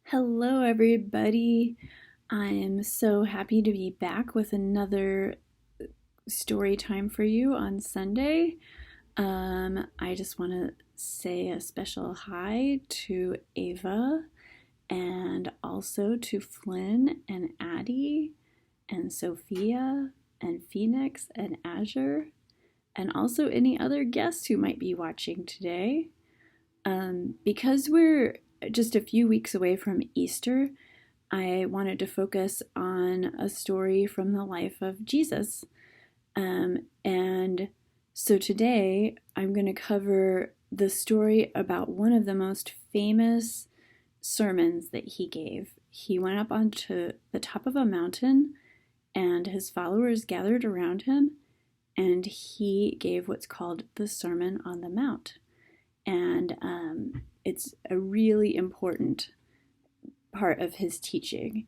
Hello, everybody. I am so happy to be back with another story time for you on Sunday. I just want to say a special hi to Ava and also to Flynn and Addie and Sophia and Phoenix and Azure and also any other guests who might be watching today. Because we're just a few weeks away from Easter, I wanted to focus on a story from the life of Jesus. And so today I'm going to cover the story about one of the most famous sermons that he gave. He went up onto the top of a mountain and his followers gathered around him, and he gave what's called the Sermon on the Mount. And it's a really important part of his teaching.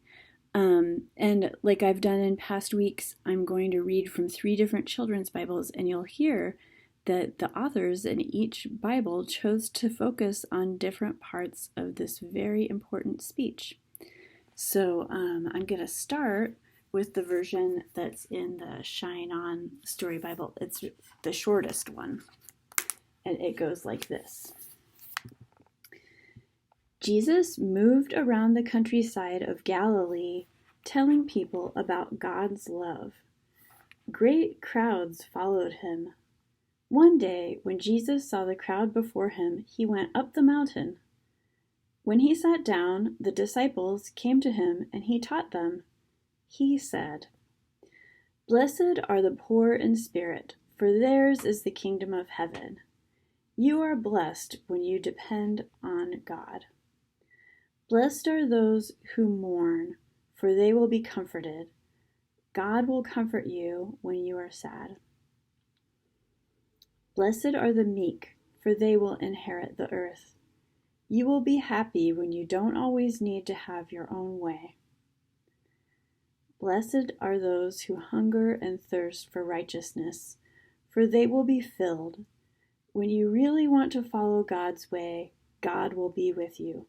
And like I've done in past weeks, I'm going to read from 3 different children's Bibles, and you'll hear that the authors in each Bible chose to focus on different parts of this very important speech. So I'm going to start with the version that's in the Shine On Story Bible. It's the shortest one, and it goes like this. Jesus moved around the countryside of Galilee, telling people about God's love. Great crowds followed him. One day, when Jesus saw the crowd before him, he went up the mountain. When he sat down, the disciples came to him and he taught them. He said, "Blessed are the poor in spirit, for theirs is the kingdom of heaven. You are blessed when you depend on God. Blessed are those who mourn, for they will be comforted. God will comfort you when you are sad. Blessed are the meek, for they will inherit the earth. You will be happy when you don't always need to have your own way. Blessed are those who hunger and thirst for righteousness, for they will be filled. When you really want to follow God's way, God will be with you.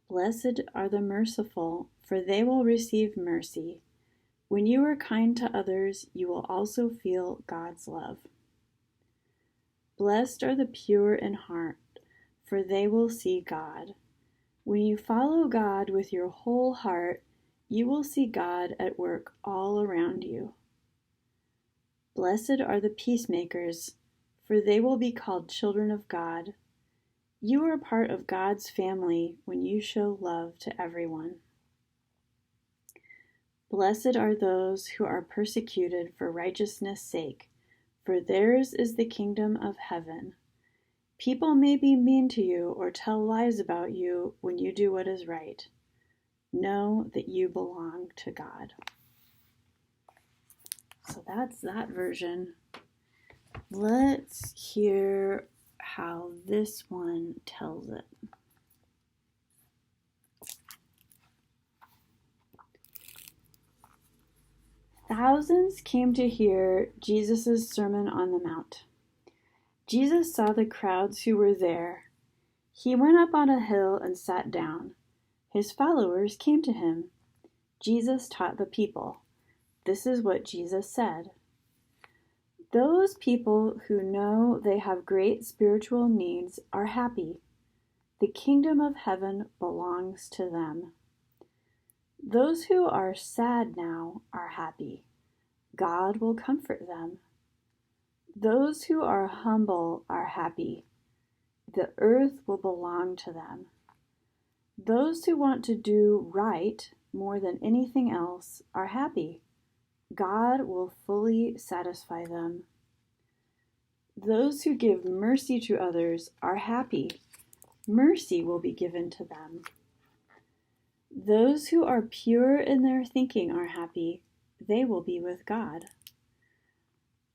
Blessed are the merciful, for they will receive mercy. When you are kind to others, you will also feel God's love. Blessed are the pure in heart, for they will see God. When you follow God with your whole heart, you will see God at work all around you. Blessed are the peacemakers, for they will be called children of God. You are part of God's family when you show love to everyone. Blessed are those who are persecuted for righteousness' sake, for theirs is the kingdom of heaven. People may be mean to you or tell lies about you when you do what is right. Know that you belong to God." So that's that version. Let's hear how this one tells it. Thousands came to hear Jesus' Sermon on the Mount. Jesus saw the crowds who were there. He went up on a hill and sat down. His followers came to him. Jesus taught the people. This is what Jesus said. Those people who know they have great spiritual needs are happy. The kingdom of heaven belongs to them. Those who are sad now are happy. God will comfort them. Those who are humble are happy. The earth will belong to them. Those who want to do right more than anything else are happy. God will fully satisfy them. Those who give mercy to others are happy. Mercy will be given to them. Those who are pure in their thinking are happy. They will be with God.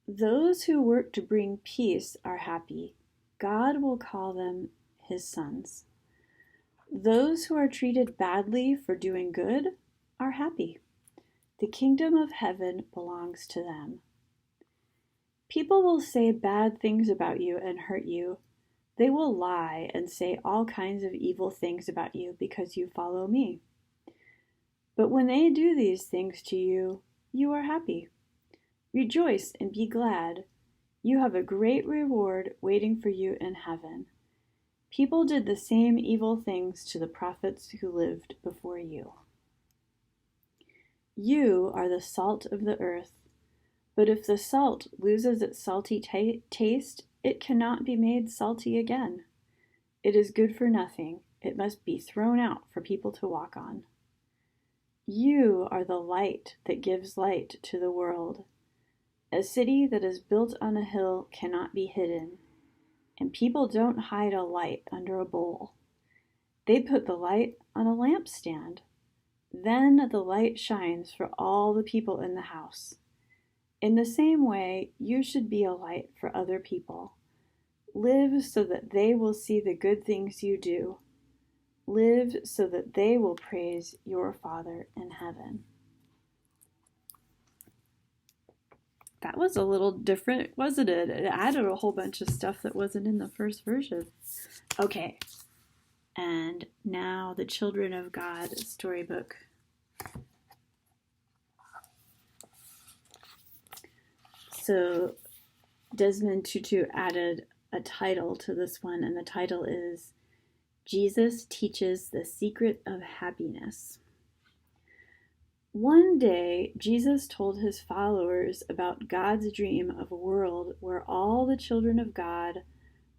Those who work to bring peace are happy. God will call them his sons. Those who are treated badly for doing good are happy. The kingdom of heaven belongs to them. People will say bad things about you and hurt you, They will lie and say all kinds of evil things about you because you follow me. But when they do these things to you, you are happy. Rejoice and be glad. You have a great reward waiting for you in heaven. People did the same evil things to the prophets who lived before you. You are the salt of the earth. But if the salt loses its salty taste, it cannot be made salty again. It is good for nothing. It must be thrown out for people to walk on. You are the light that gives light to the world. A city that is built on a hill cannot be hidden, and people don't hide a light under a bowl. They put the light on a lampstand. Then the light shines for all the people in the house. In the same way, you should be a light for other people. Live so that they will see the good things you do. Live so that they will praise your Father in heaven. That was a little different, wasn't it? It added a whole bunch of stuff that wasn't in the first version. Okay, and now the Children of God storybook. So Desmond Tutu added a title to this one, and the title is Jesus Teaches the Secret of Happiness. One day, Jesus told his followers about God's dream of a world where all the children of God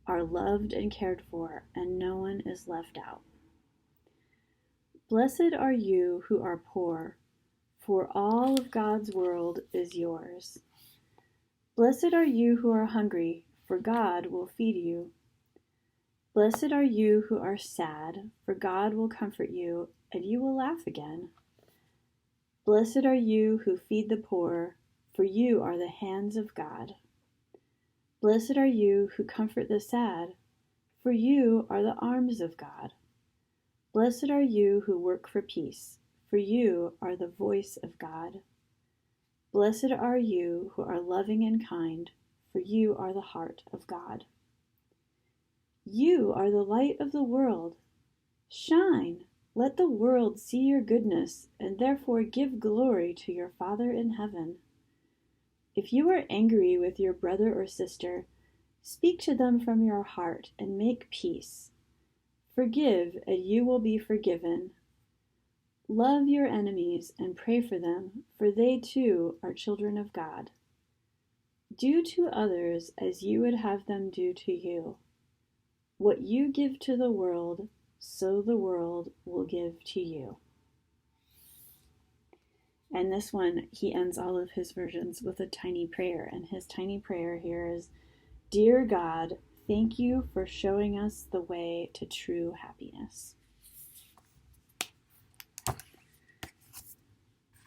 are loved and cared for, and no one is left out. Blessed are you who are poor, for all of God's world is yours. Blessed are you who are hungry, for God will feed you. Blessed are you who are sad, for God will comfort you, and you will laugh again. Blessed are you who feed the poor, for you are the hands of God. Blessed are you who comfort the sad, for you are the arms of God. Blessed are you who work for peace, for you are the voice of God. Blessed are you who are loving and kind, for you are the heart of God. You are the light of the world. Shine, let the world see your goodness, and therefore give glory to your Father in heaven. If you are angry with your brother or sister, speak to them from your heart and make peace. Forgive, and you will be forgiven. Love your enemies and pray for them, for they too are children of God. Do to others as you would have them do to you. What you give to the world, so the world will give to you. And this one, he ends all of his versions with a tiny prayer. And his tiny prayer here is, Dear God, thank you for showing us the way to true happiness.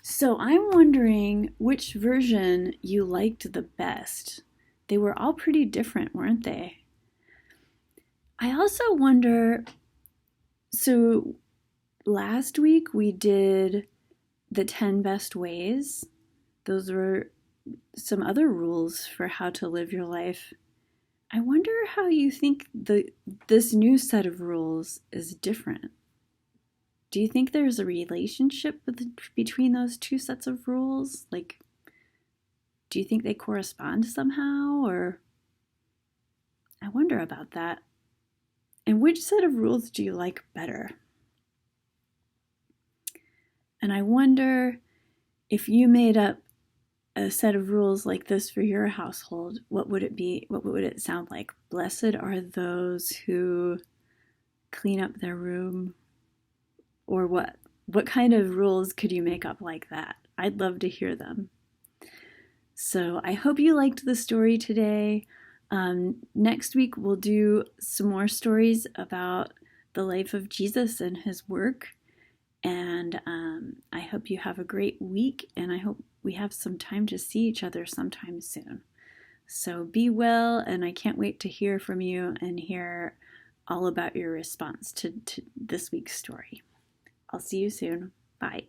So I'm wondering which version you liked the best. They were all pretty different, weren't they? I also wonder, so last week we did the 10 best ways. Those were some other rules for how to live your life. I wonder how you think this new set of rules is different. Do you think there's a relationship between those two sets of rules? Like, do you think they correspond somehow? Or I wonder about that. And which set of rules do you like better? And I wonder if you made up a set of rules like this for your household, what would it be? What would it sound like? Blessed are those who clean up their room. Or what? What kind of rules could you make up like that? I'd love to hear them. So I hope you liked the story today. Next week we'll do some more stories about the life of Jesus and his work. And I hope you have a great week, and I hope we have some time to see each other sometime soon. So be well, and I can't wait to hear from you and hear all about your response to this week's story. I'll see you soon. Bye.